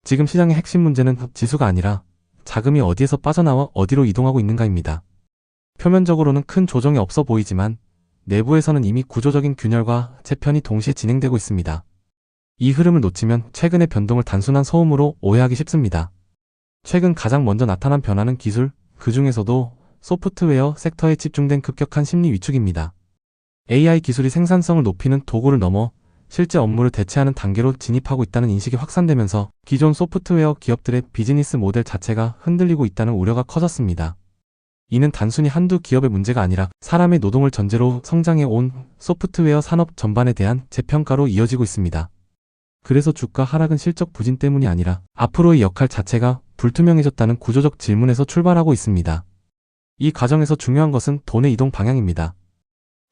지금 시장의 핵심 문제는 지수가 아니라 자금이 어디에서 빠져나와 어디로 이동하고 있는가입니다. 표면적으로는 큰 조정이 없어 보이지만 내부에서는 이미 구조적인 균열과 재편이 동시에 진행되고 있습니다. 이 흐름을 놓치면 최근의 변동을 단순한 소음으로 오해하기 쉽습니다. 최근 가장 먼저 나타난 변화는 기술, 그 중에서도 소프트웨어 섹터에 집중된 급격한 심리 위축입니다. AI 기술이 생산성을 높이는 도구를 넘어 실제 업무를 대체하는 단계로 진입하고 있다는 인식이 확산되면서 기존 소프트웨어 기업들의 비즈니스 모델 자체가 흔들리고 있다는 우려가 커졌습니다. 이는 단순히 한두 기업의 문제가 아니라 사람의 노동을 전제로 성장해 온 소프트웨어 산업 전반에 대한 재평가로 이어지고 있습니다. 그래서 주가 하락은 실적 부진 때문이 아니라 앞으로의 역할 자체가 불투명해졌다는 구조적 질문에서 출발하고 있습니다. 이 과정에서 중요한 것은 돈의 이동 방향입니다.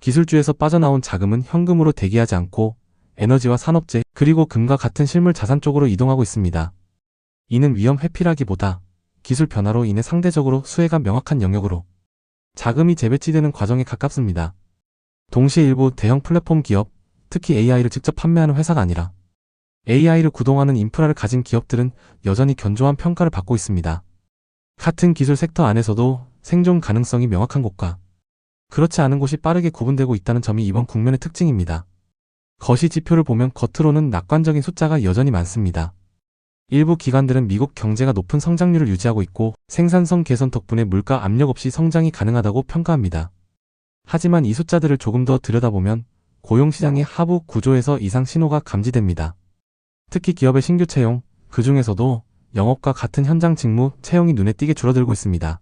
기술주에서 빠져나온 자금은 현금으로 대기하지 않고 에너지와 산업재, 그리고 금과 같은 실물 자산 쪽으로 이동하고 있습니다. 이는 위험 회피라기보다 기술 변화로 인해 상대적으로 수혜가 명확한 영역으로 자금이 재배치되는 과정에 가깝습니다. 동시에 일부 대형 플랫폼 기업, 특히 AI를 직접 판매하는 회사가 아니라 AI를 구동하는 인프라를 가진 기업들은 여전히 견조한 평가를 받고 있습니다. 같은 기술 섹터 안에서도 생존 가능성이 명확한 곳과 그렇지 않은 곳이 빠르게 구분되고 있다는 점이 이번 국면의 특징입니다. 거시 지표를 보면 겉으로는 낙관적인 숫자가 여전히 많습니다. 일부 기관들은 미국 경제가 높은 성장률을 유지하고 있고 생산성 개선 덕분에 물가 압력 없이 성장이 가능하다고 평가합니다. 하지만 이 숫자들을 조금 더 들여다보면 고용시장의 하부 구조에서 이상 신호가 감지됩니다. 특히 기업의 신규 채용, 그 중에서도 영업과 같은 현장 직무 채용이 눈에 띄게 줄어들고 있습니다.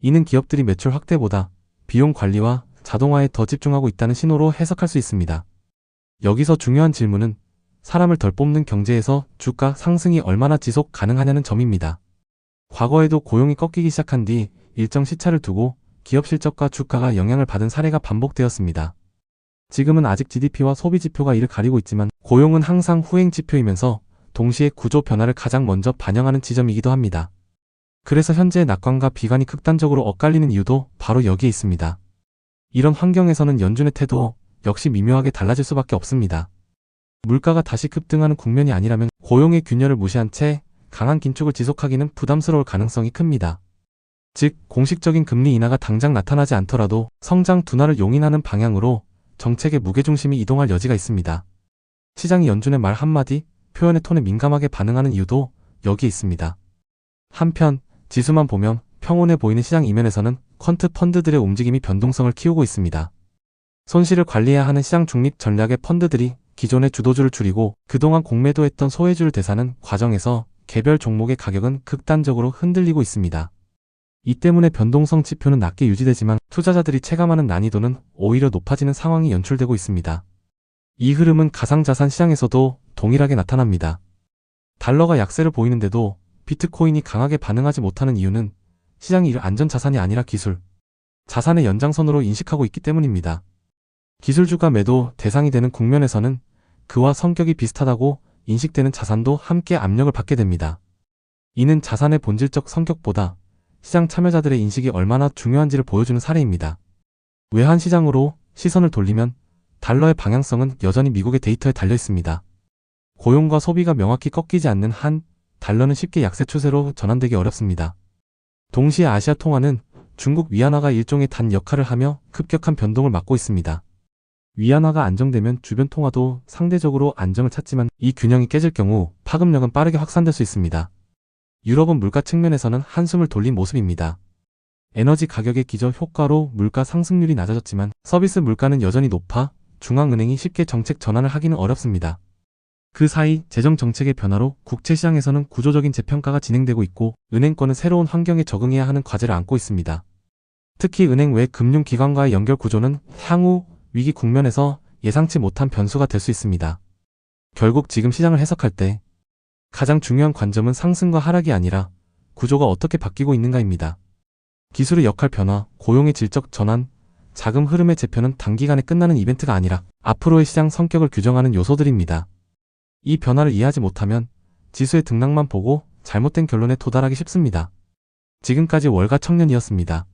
이는 기업들이 매출 확대보다 비용 관리와 자동화에 더 집중하고 있다는 신호로 해석할 수 있습니다. 여기서 중요한 질문은 사람을 덜 뽑는 경제에서 주가 상승이 얼마나 지속 가능하냐는 점입니다. 과거에도 고용이 꺾이기 시작한 뒤 일정 시차를 두고 기업 실적과 주가가 영향을 받은 사례가 반복되었습니다. 지금은 아직 GDP와 소비 지표가 이를 가리고 있지만 고용은 항상 후행 지표이면서 동시에 구조 변화를 가장 먼저 반영하는 지점이기도 합니다. 그래서 현재 낙관과 비관이 극단적으로 엇갈리는 이유도 바로 여기에 있습니다. 이런 환경에서는 연준의 태도 역시 미묘하게 달라질 수밖에 없습니다. 물가가 다시 급등하는 국면이 아니라면 고용의 균열을 무시한 채 강한 긴축을 지속하기는 부담스러울 가능성이 큽니다. 즉, 공식적인 금리 인하가 당장 나타나지 않더라도 성장 둔화를 용인하는 방향으로 정책의 무게중심이 이동할 여지가 있습니다. 시장이 연준의 말 한마디, 표현의 톤에 민감하게 반응하는 이유도 여기에 있습니다. 한편 지수만 보면 평온해 보이는 시장 이면에서는 퀀트 펀드들의 움직임이 변동성을 키우고 있습니다. 손실을 관리해야 하는 시장 중립 전략의 펀드들이 기존의 주도주를 줄이고 그동안 공매도했던 소외주를 대사하는 과정에서 개별 종목의 가격은 극단적으로 흔들리고 있습니다. 이 때문에 변동성 지표는 낮게 유지되지만 투자자들이 체감하는 난이도는 오히려 높아지는 상황이 연출되고 있습니다. 이 흐름은 가상자산 시장에서도 동일하게 나타납니다. 달러가 약세를 보이는데도 비트코인이 강하게 반응하지 못하는 이유는 시장이 이를 안전자산이 아니라 기술, 자산의 연장선으로 인식하고 있기 때문입니다. 기술주가 매도 대상이 되는 국면에서는 그와 성격이 비슷하다고 인식되는 자산도 함께 압력을 받게 됩니다. 이는 자산의 본질적 성격보다 시장 참여자들의 인식이 얼마나 중요한지를 보여주는 사례입니다. 외환시장으로 시선을 돌리면 달러의 방향성은 여전히 미국의 데이터에 달려 있습니다. 고용과 소비가 명확히 꺾이지 않는 한 달러는 쉽게 약세 추세로 전환되기 어렵습니다. 동시에 아시아 통화는 중국 위안화가 일종의 단 역할을 하며 급격한 변동을 막고 있습니다. 위안화가 안정되면 주변 통화도 상대적으로 안정을 찾지만 이 균형이 깨질 경우 파급력은 빠르게 확산될 수 있습니다. 유럽은 물가 측면에서는 한숨을 돌린 모습입니다. 에너지 가격의 기저 효과로 물가 상승률이 낮아졌지만 서비스 물가는 여전히 높아 중앙은행이 쉽게 정책 전환을 하기는 어렵습니다. 그 사이 재정 정책의 변화로 국채시장에서는 구조적인 재평가가 진행되고 있고 은행권은 새로운 환경에 적응해야 하는 과제를 안고 있습니다. 특히 은행 외 금융기관과의 연결 구조는 향후 위기 국면에서 예상치 못한 변수가 될 수 있습니다. 결국 지금 시장을 해석할 때 가장 중요한 관점은 상승과 하락이 아니라 구조가 어떻게 바뀌고 있는가입니다. 기술의 역할 변화, 고용의 질적 전환, 자금 흐름의 재편은 단기간에 끝나는 이벤트가 아니라 앞으로의 시장 성격을 규정하는 요소들입니다. 이 변화를 이해하지 못하면 지수의 등락만 보고 잘못된 결론에 도달하기 쉽습니다. 지금까지 월가 청년이었습니다.